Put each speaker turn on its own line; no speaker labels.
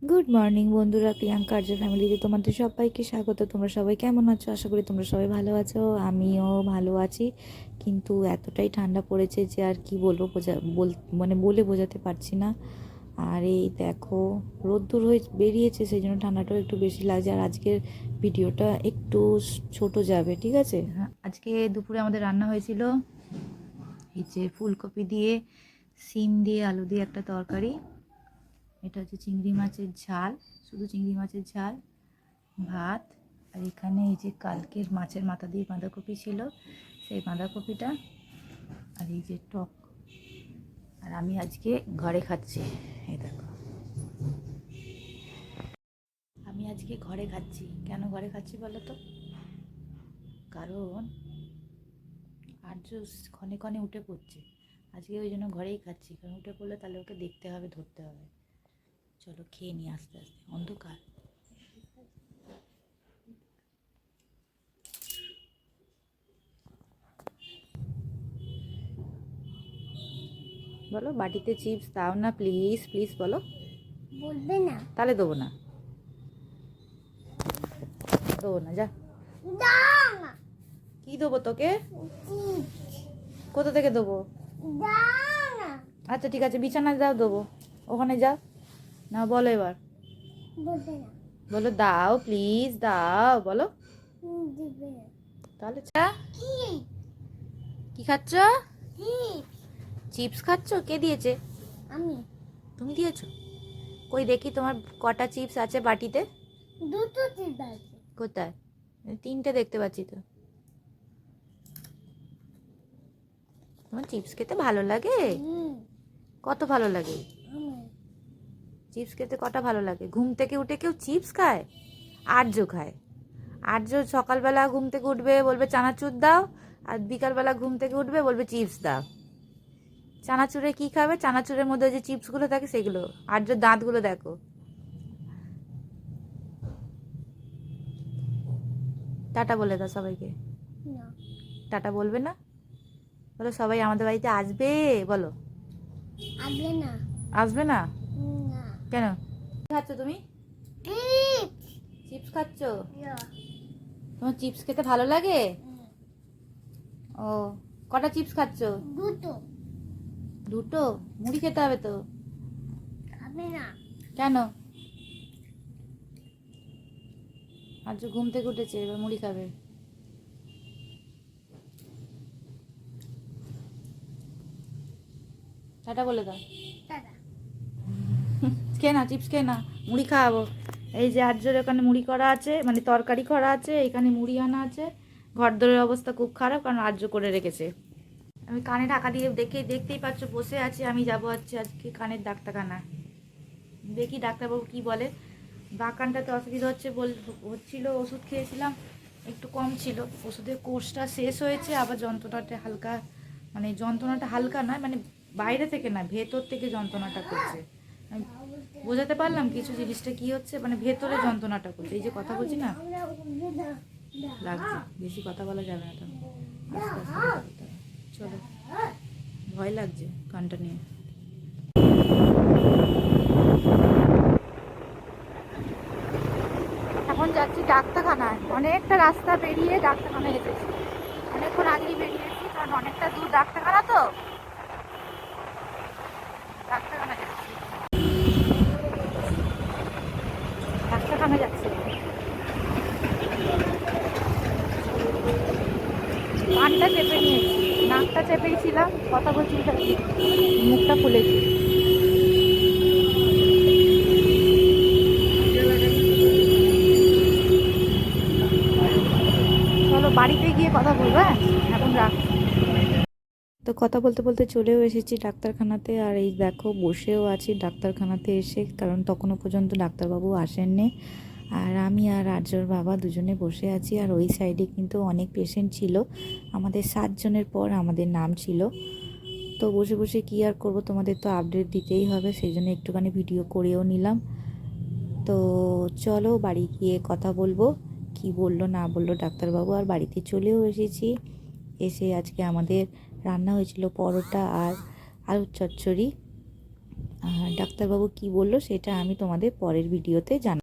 Good morning বন্ধুরা, প্রিয়াঙ্কা আর্য ফ্যামিলিতে তোমাদের সবাইকে স্বাগত। তোমরা সবাই কেমন আছো? আশা করি তোমরা সবাই ভালো আছো, আমিও ভালো আছি। কিন্তু এতটাই ঠান্ডা পড়েছে যে আর কি বলবো, বলে বোঝাতে পারছি না। আর এই দেখো, রোদ্দুর হয়ে বেরিয়েছে, সেই জন্য ঠান্ডাটাও একটু বেশি লাগছে। আর আজকের ভিডিওটা একটু ছোট যাবে, ঠিক আছে? হ্যাঁ, আজকে দুপুরে আমাদের রান্না হয়েছিল এই যে ফুলকপি দিয়ে, সিম দিয়ে, আলু দিয়ে একটা তরকারি। এটা হচ্ছে চিংড়ি মাছের ঝাল, শুধু চিংড়ি মাছের ঝাল, ভাত। আর এখানে এই যে কালকের মাছের মাথা দিয়ে বাঁধাকপি ছিল, সেই বাঁধাকপিটা। আর এই যে টক। আর আমি আজকে ঘরে খাচ্ছি, এই দেখো। আমি আজকে ঘরে খাচ্ছি। কেন ঘরে খাচ্ছি বলো তো? কারণ আর্য ক্ষণে ক্ষণে উঠে পড়ছে, আজকে ওই জন্য ঘরেই খাচ্ছি। কারণ উঠে পড়লে তাহলে ওকে দেখতে হবে, ধরতে হবে। চলো খেয়ে নিই আস্তে আস্তে, অন্ধকার। বলো, বাটিতে চিপস দাও না প্লিজ, প্লিজ বলো।
বলবে না।
তাহলে দেবো না, দেবো না, যা।
দাও না।
কি দেবো তোকে?
চিপস
কোথা থেকে দেবো?
দাও না।
আচ্ছা ঠিক আছে, বিছানায় যাও, দেবো। ওখানে যাও না, বলো এবার।
বলবে না।
বলো দাও প্লিজ, দাও বলো।
দিবে না।
তাহলে
কি?
কি খাচ্ছ?
চিপস।
চিপস খাচ্ছ? কে দিয়েছে?
আমি।
তুমি দিয়েছো? কই দেখি তোমার কটা চিপস আছে বাটিতে।
দুটো চিপস আছে।
কোথায়? তিনটে দেখতে পাচ্ছি তো। তোমার চিপস খেতে ভালো লাগে?
হুম।
কত ভালো লাগে?
আমার।
চিপস খেতে কটা ভালো লাগে? ঘুম থেকে উঠে কেউ চিপস খায়? আর্য খায়। আর্য সকালবেলা ঘুম থেকে উঠবে, বলবে চানাচুর দাও। আর বিকালবেলা ঘুম থেকে উঠবে, বলবে চিপস দাও। চানাচুরে কি খাবে? চানাচুরের মধ্যে যে চিপসগুলো থাকে সেগুলো। আর্য দাঁতগুলো দেখো। টাটা বলে দাও সবাইকে।
না।
টাটা বলবে না? বলো সবাই আমাদের বাড়িতে আসবে, বলো।
আসবে না।
আসবে না?
না।
কেন? কি খাচ্ছ তুমি?
চিপস।
চিপস খাচ্ছ?
ইয়া।
তোমার চিপস খেতে ভালো লাগে? ও, কটা চিপস খাচ্ছ?
দুটো।
দুটো? মুড়ি খেতে হবে তো।
খাবে না।
কেন? আজ ঘুম থেকে উঠেছে, এবার মুড়ি খাবে। টাটা বলে দাও।
দাদা।
খেয়ে না, চিপস খেয়ে না, মুড়ি খাওয়াবো। এই যে আর্যর ওখানে মুড়ি করা আছে, মানে তরকারি করা আছে, এখানে মুড়ি আনা আছে। ঘরদোরের অবস্থা খুব খারাপ, কারণ আর্য করে রেখেছে। আমি কানে ঢাকা দিয়ে দেখতেই পাচ্ছ বসে আছি। আমি যাবো হচ্ছে আজকে কানের ডাক্তারখানা, দেখি ডাক্তারবাবু কি বলে। বাঁ কানটাতে অসুবিধা হচ্ছিল, ওষুধ খেয়েছিলাম, একটু কম ছিল। ওষুধের কোর্সটা শেষ হয়েছে, আবার যন্ত্রণাটা হালকা, মানে যন্ত্রণাটা হালকা নয়, মানে বাইরে থেকে না, ভেতর থেকে যন্ত্রণাটা করছে। আমি বোঝাতে পারলাম কিছু জিনিসটা কি হচ্ছে, মানে ভেতরে যন্ত্রণাটা করছে। এই যে কথা বলছি না, লাগছে। বেশি কথা বলা যাবে না তো, আস্তে আস্তে কথা বলতে হবে। চলো, ভয় লাগছে কানটা নিয়ে। এখন যাচ্ছি ডাক্তারখানায়, অনেকটা রাস্তা পেরিয়ে ডাক্তারখানায় এসেছি। অনেকক্ষণ আগেই বেরিয়েছি, কারণ অনেকটা দূর ডাক্তারখানা তো। ডাক্তারখানা যাচ্ছি, ডাক্তারখানা যাচ্ছি। কানটা চেপে নিয়েছি, নাকটা চেপেছিলাম, কথা বলছি, মুখটা খুলেছি। চলো বাড়িতে গিয়ে কথা বলবো, হ্যাঁ? এখন রাখছি। তো কথা বলতে বলতে চলেও এসেছি ডাক্তারখানাতে। আর এই দেখো বসেও আছি ডাক্তারখানাতে এসে, কারণ তখনও পর্যন্ত ডাক্তারবাবু আসেননি। আর আমি আর আর্যর বাবা দুজনে বসে আছি। আর ওই সাইডে কিন্তু অনেক পেশেন্ট ছিল, আমাদের 7 জনের পর আমাদের নাম ছিল। তো বসে বসে কী আর করব, তোমাদের তো আপডেট দিতেই হবে, সেই জন্য একটুখানি ভিডিও করেও নিলাম। তো চলো বাড়ি গিয়ে কথা বলবো, কি বললো না বললো ডাক্তারবাবু। আর বাড়িতে চলেও এসেছি। এসে আজকে আমাদের রান্না হয়েছিল পরোটা আর আলুর চচ্চড়ি। আর ডাক্তারবাবু কি বললো সেটা আমি তোমাদের পরের ভিডিওতে জানাবো।